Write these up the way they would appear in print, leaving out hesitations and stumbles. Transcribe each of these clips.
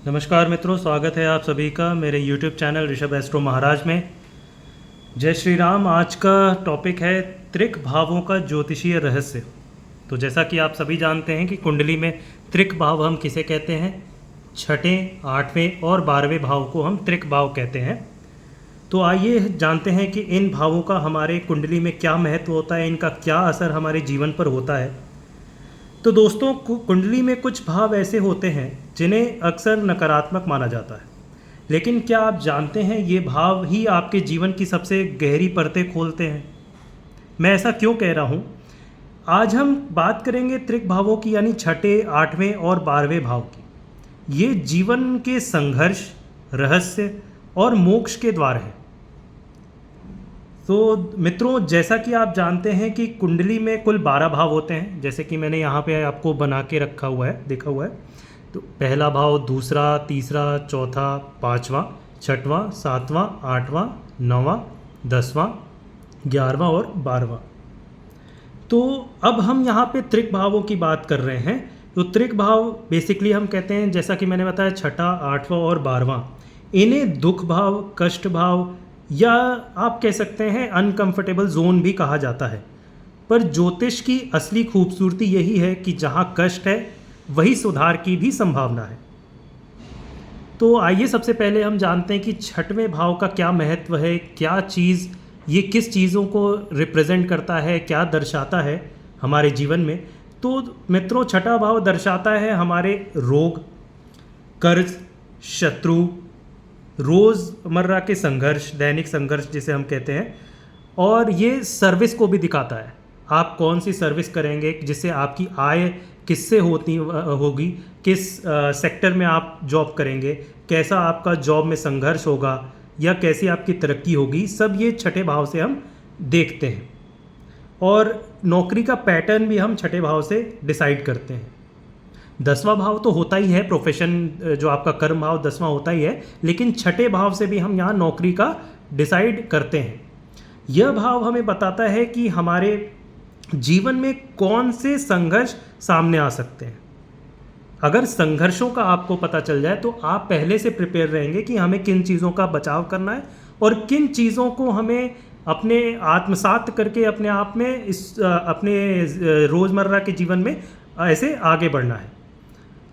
नमस्कार मित्रों, स्वागत है आप सभी का मेरे YouTube चैनल ऋषभ एस्ट्रो महाराज में। जय श्री राम। आज का टॉपिक है त्रिक भावों का ज्योतिषीय रहस्य। तो जैसा कि आप सभी जानते हैं कि कुंडली में त्रिक भाव हम किसे कहते हैं, छठें, आठवें और 12वें भाव को हम त्रिक भाव कहते हैं। तो आइए जानते हैं कि इन भावों का हमारे कुंडली में क्या महत्व होता है, इनका क्या असर हमारे जीवन पर होता है। तो दोस्तों, कुंडली में कुछ भाव ऐसे होते हैं जिन्हें अक्सर नकारात्मक माना जाता है, लेकिन क्या आप जानते हैं ये भाव ही आपके जीवन की सबसे गहरी परतें खोलते हैं। मैं ऐसा क्यों कह रहा हूँ, आज हम बात करेंगे त्रिक भावों की, यानी छठे, आठवें और 12वें भाव की। ये जीवन के संघर्ष, रहस्य और मोक्ष के द्वार हैं। तो मित्रों, जैसा कि आप जानते हैं कि कुंडली में कुल 12 भाव होते हैं, जैसे कि मैंने यहाँ पे आपको बना के रखा हुआ है, देखा हुआ है। तो पहला भाव, दूसरा, तीसरा, चौथा, पाँचवा, छठवां, सातवां, आठवां, नौवां, 10वां, 11वां और 12वां। तो अब हम यहाँ पे त्रिक भावों की बात कर रहे हैं। तो त्रिक भाव बेसिकली हम कहते हैं, जैसा कि मैंने बताया, छठा, आठवां और 12वां, इन्हें दुख भाव, कष्ट भाव या आप कह सकते हैं अनकंफर्टेबल जोन भी कहा जाता है। पर ज्योतिष की असली खूबसूरती यही है कि जहाँ कष्ट है वही सुधार की भी संभावना है। तो आइए सबसे पहले हम जानते हैं कि छठवें भाव का क्या महत्व है, क्या चीज़, ये किस चीज़ों को रिप्रेजेंट करता है, क्या दर्शाता है हमारे जीवन में। तो मित्रों, छठा भाव दर्शाता है हमारे रोग, कर्ज, शत्रु, रोज़मर्रा के संघर्ष, दैनिक संघर्ष जिसे हम कहते हैं। और ये सर्विस को भी दिखाता है, आप कौन सी सर्विस करेंगे, जिससे आपकी आय किससे होगी, किस सेक्टर में आप जॉब करेंगे, कैसा आपका जॉब में संघर्ष होगा या कैसी आपकी तरक्की होगी, सब ये छठे भाव से हम देखते हैं। और नौकरी का पैटर्न भी हम छठे भाव से डिसाइड करते हैं। 10वां भाव तो होता ही है, प्रोफेशन जो आपका कर्म भाव 10वां होता ही है, लेकिन छठे भाव से भी हम यहाँ नौकरी का डिसाइड करते हैं। यह भाव हमें बताता है कि हमारे जीवन में कौन से संघर्ष सामने आ सकते हैं। अगर संघर्षों का आपको पता चल जाए तो आप पहले से प्रिपेयर रहेंगे कि हमें किन चीज़ों का बचाव करना है और किन चीज़ों को हमें अपने आत्मसात करके अपने आप में अपने रोज़मर्रा के जीवन में ऐसे आगे बढ़ना है।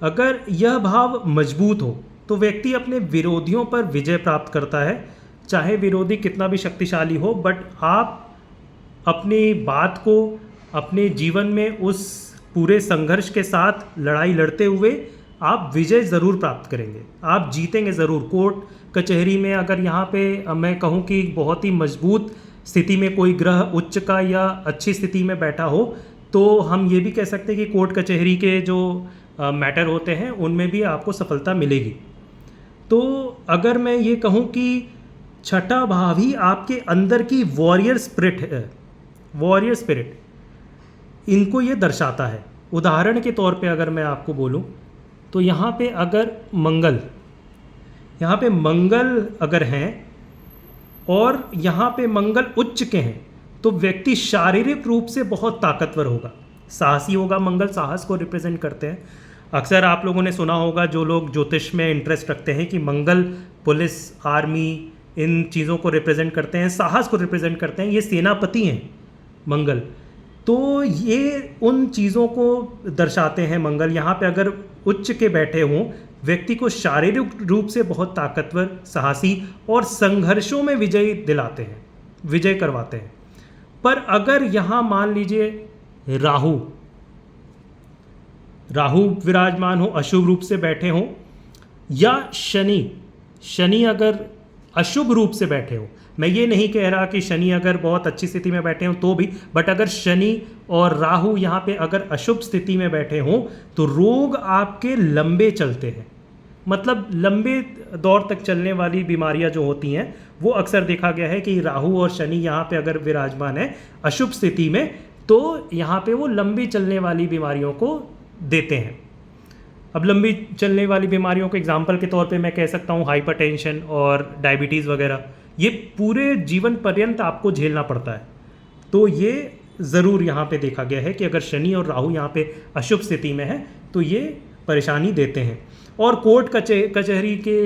अगर यह भाव मजबूत हो तो व्यक्ति अपने विरोधियों पर विजय प्राप्त करता है, चाहे विरोधी कितना भी शक्तिशाली हो। बट आप अपनी बात को अपने जीवन में उस पूरे संघर्ष के साथ लड़ाई लड़ते हुए आप विजय ज़रूर प्राप्त करेंगे, आप जीतेंगे ज़रूर। कोर्ट कचहरी में अगर यहाँ पे मैं कहूँ कि बहुत ही मजबूत स्थिति में कोई ग्रह उच्च का या अच्छी स्थिति में बैठा हो, तो हम ये भी कह सकते हैं कि कोर्ट कचहरी के जो मैटर होते हैं उनमें भी आपको सफलता मिलेगी। तो अगर मैं ये कहूँ कि छठा भाव ही आपके अंदर की वॉरियर स्पिरिट है, वॉरियर स्पिरिट, इनको ये दर्शाता है। उदाहरण के तौर पे अगर मैं आपको बोलूँ तो यहाँ पे अगर मंगल अगर हैं और यहाँ पे मंगल उच्च के हैं तो व्यक्ति शारीरिक रूप से बहुत ताकतवर होगा, साहसी होगा। मंगल साहस को रिप्रेजेंट करते हैं। अक्सर आप लोगों ने सुना होगा, जो लोग ज्योतिष में इंटरेस्ट रखते हैं, कि मंगल पुलिस, आर्मी, इन चीज़ों को रिप्रेजेंट करते हैं, साहस को रिप्रेजेंट करते हैं। ये सेनापति हैं मंगल। तो ये उन चीज़ों को दर्शाते हैं मंगल। यहाँ पे अगर उच्च के बैठे हों, व्यक्ति को शारीरिक रूप से बहुत ताकतवर, साहसी और संघर्षों में विजय दिलाते हैं, विजय करवाते हैं। पर अगर यहाँ मान लीजिए राहु विराजमान हो, अशुभ रूप से बैठे हों, या शनि अगर अशुभ रूप से बैठे हो, मैं ये नहीं कह रहा कि शनि अगर बहुत अच्छी स्थिति में बैठे हों तो भी, बट अगर शनि और राहु यहाँ पे अगर अशुभ स्थिति में बैठे हों तो रोग आपके लंबे चलते हैं। मतलब लंबे दौर तक चलने वाली बीमारियां जो होती हैं वो अक्सर देखा गया है कि राहु और शनि यहाँ पे अगर विराजमान है अशुभ स्थिति में, तो यहाँ पे वो लंबी चलने वाली बीमारियों को देते हैं। अब लंबी चलने वाली बीमारियों के एग्जाम्पल के तौर पे मैं कह सकता हूँ हाइपरटेंशन और डायबिटीज़ वगैरह। ये पूरे जीवन पर्यंत आपको झेलना पड़ता है। तो ये ज़रूर यहाँ पे देखा गया है कि अगर शनि और राहु यहाँ पे अशुभ स्थिति में है तो ये परेशानी देते हैं। और कोर्ट कचहरी के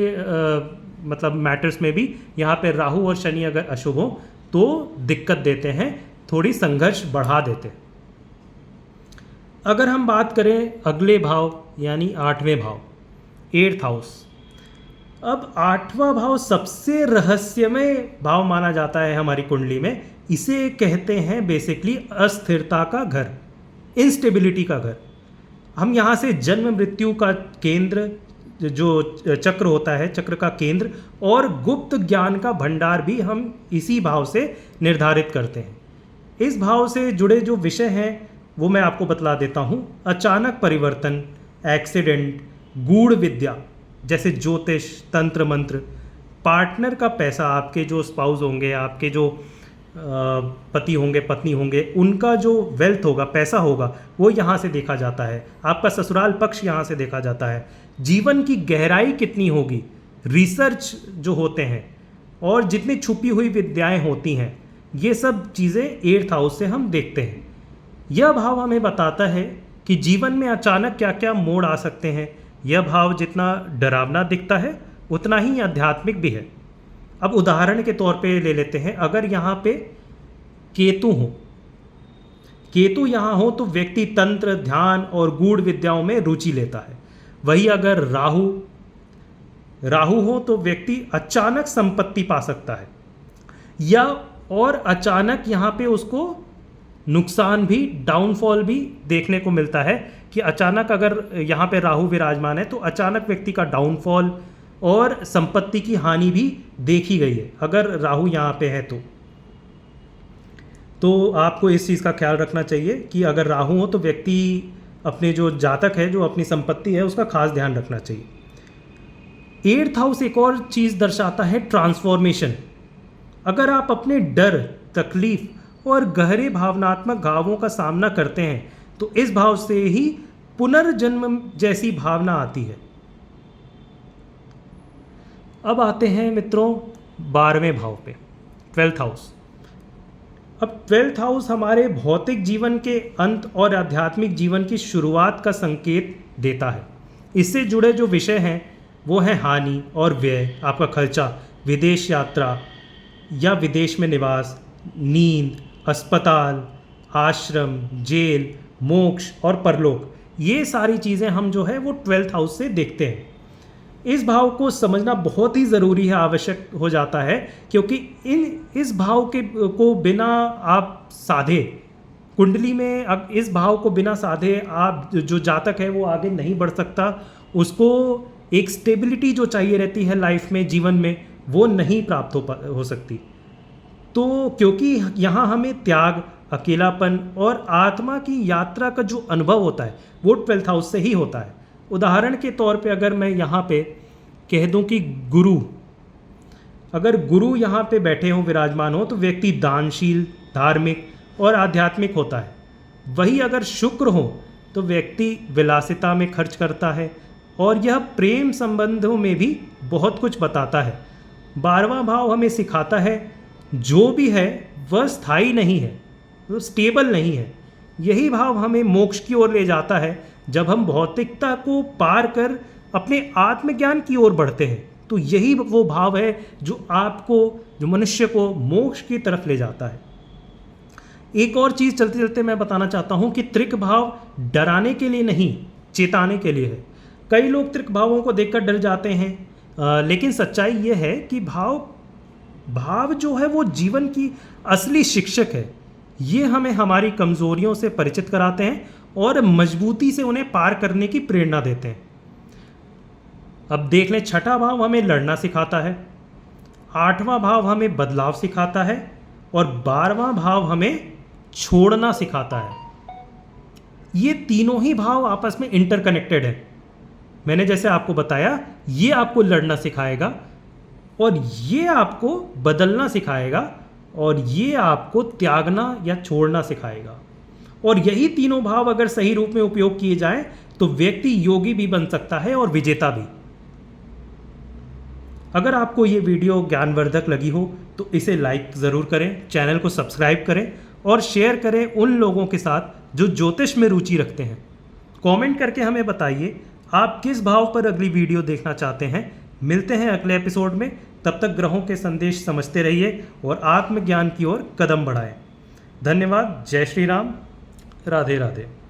मतलब मैटर्स में भी यहाँ पे राहु और शनि अगर अशुभ हो तो दिक्कत देते हैं, थोड़ी संघर्ष बढ़ा देते हैं। अगर हम बात करें अगले भाव यानी 8वें भाव, 8th हाउस। अब 8वां भाव सबसे रहस्यमय भाव माना जाता है हमारी कुंडली में। इसे कहते हैं बेसिकली अस्थिरता का घर, इंस्टेबिलिटी का घर। हम यहाँ से जन्म मृत्यु का केंद्र जो चक्र होता है, चक्र का केंद्र और गुप्त ज्ञान का भंडार भी हम इसी भाव से निर्धारित करते हैं। इस भाव से जुड़े जो विषय हैं वो मैं आपको बतला देता हूँ। अचानक परिवर्तन, एक्सीडेंट, गूढ़ विद्या जैसे ज्योतिष, तंत्र मंत्र, पार्टनर का पैसा, आपके जो स्पाउस होंगे, आपके जो पति होंगे, पत्नी होंगे, उनका जो वेल्थ होगा, पैसा होगा, वो यहाँ से देखा जाता है। आपका ससुराल पक्ष यहाँ से देखा जाता है। जीवन की गहराई कितनी होगी, रिसर्च जो होते हैं और जितनी छुपी हुई विद्याएं होती हैं, ये सब चीज़ें 8th हाउस से हम देखते हैं। यह भाव हमें बताता है कि जीवन में अचानक क्या क्या मोड़ आ सकते हैं। यह भाव जितना डरावना दिखता है उतना ही आध्यात्मिक भी है। अब उदाहरण के तौर पे ले लेते हैं, अगर यहाँ पे केतु हो, केतु यहाँ हो तो व्यक्ति तंत्र, ध्यान और गूढ़ विद्याओं में रुचि लेता है। वही अगर राहु हो तो व्यक्ति अचानक संपत्ति पा सकता है, या और अचानक यहाँ पे उसको नुकसान भी, डाउनफॉल भी देखने को मिलता है कि अचानक अगर यहाँ पे राहु विराजमान है तो अचानक व्यक्ति का डाउनफॉल और संपत्ति की हानि भी देखी गई है अगर राहु यहाँ पे है तो आपको इस चीज़ का ख्याल रखना चाहिए कि अगर राहु हो तो व्यक्ति अपने जो जातक है, जो अपनी संपत्ति है, उसका खास ध्यान रखना चाहिए। 8th हाउस एक और चीज़ दर्शाता है, ट्रांसफॉर्मेशन। अगर आप अपने डर, तकलीफ और गहरे भावनात्मक घावों का सामना करते हैं तो इस भाव से ही पुनर्जन्म जैसी भावना आती है। अब आते हैं मित्रों 12वें भाव पे, 12th हाउस। अब 12th हाउस हमारे भौतिक जीवन के अंत और आध्यात्मिक जीवन की शुरुआत का संकेत देता है। इससे जुड़े जो विषय हैं वो हैं हानि और व्यय, आपका खर्चा, विदेश यात्रा या विदेश में निवास, नींद, अस्पताल, आश्रम, जेल, मोक्ष और परलोक। ये सारी चीज़ें हम जो है वो 12th हाउस से देखते हैं। इस भाव को समझना बहुत ही ज़रूरी है, आवश्यक हो जाता है, क्योंकि इस भाव को बिना आप साधे, कुंडली में अब इस भाव को बिना साधे आप जो जातक है वो आगे नहीं बढ़ सकता। उसको एक स्टेबिलिटी जो चाहिए रहती है लाइफ में, जीवन में, वो नहीं प्राप्त हो सकती। तो क्योंकि यहाँ हमें त्याग, अकेलापन और आत्मा की यात्रा का जो अनुभव होता है वो 12th हाउस से ही होता है। उदाहरण के तौर पे अगर मैं यहाँ पे कह दूँ कि अगर गुरु यहाँ पे बैठे हों, विराजमान हो, तो व्यक्ति दानशील, धार्मिक और आध्यात्मिक होता है। वही अगर शुक्र हो तो व्यक्ति विलासिता में खर्च करता है और यह प्रेम संबंधों में भी बहुत कुछ बताता है। 12वां भाव हमें सिखाता है जो भी है वह स्थायी नहीं है, वो स्टेबल नहीं है। यही भाव हमें मोक्ष की ओर ले जाता है। जब हम भौतिकता को पार कर अपने आत्मज्ञान की ओर बढ़ते हैं तो यही वो भाव है जो आपको, जो मनुष्य को मोक्ष की तरफ ले जाता है। एक और चीज़ चलते चलते मैं बताना चाहता हूँ कि त्रिक भाव डराने के लिए नहीं, चेताने के लिए है। कई लोग त्रिक भावों को देखकर डर जाते हैं, लेकिन सच्चाई ये है कि भाव जो है वो जीवन की असली शिक्षक है। ये हमें हमारी कमज़ोरियों से परिचित कराते हैं और मजबूती से उन्हें पार करने की प्रेरणा देते हैं। अब देख लें, 6ठा भाव हमें लड़ना सिखाता है, 8वां भाव हमें बदलाव सिखाता है और 12वां भाव हमें छोड़ना सिखाता है। ये तीनों ही भाव आपस में इंटरकनेक्टेड है। मैंने जैसे आपको बताया, ये आपको लड़ना सिखाएगा और ये आपको बदलना सिखाएगा और ये आपको त्यागना या छोड़ना सिखाएगा। और यही तीनों भाव अगर सही रूप में उपयोग किए जाएं तो व्यक्ति योगी भी बन सकता है और विजेता भी। अगर आपको ये वीडियो ज्ञानवर्धक लगी हो तो इसे लाइक ज़रूर करें, चैनल को सब्सक्राइब करें और शेयर करें उन लोगों के साथ जो ज्योतिष में रुचि रखते हैं। कमेंट करके हमें बताइए आप किस भाव पर अगली वीडियो देखना चाहते हैं? मिलते हैं अगले एपिसोड में। तब तक ग्रहों के संदेश समझते रहिए और आत्मज्ञान की ओर कदम बढ़ाएं। धन्यवाद। जय श्री राम। राधे राधे।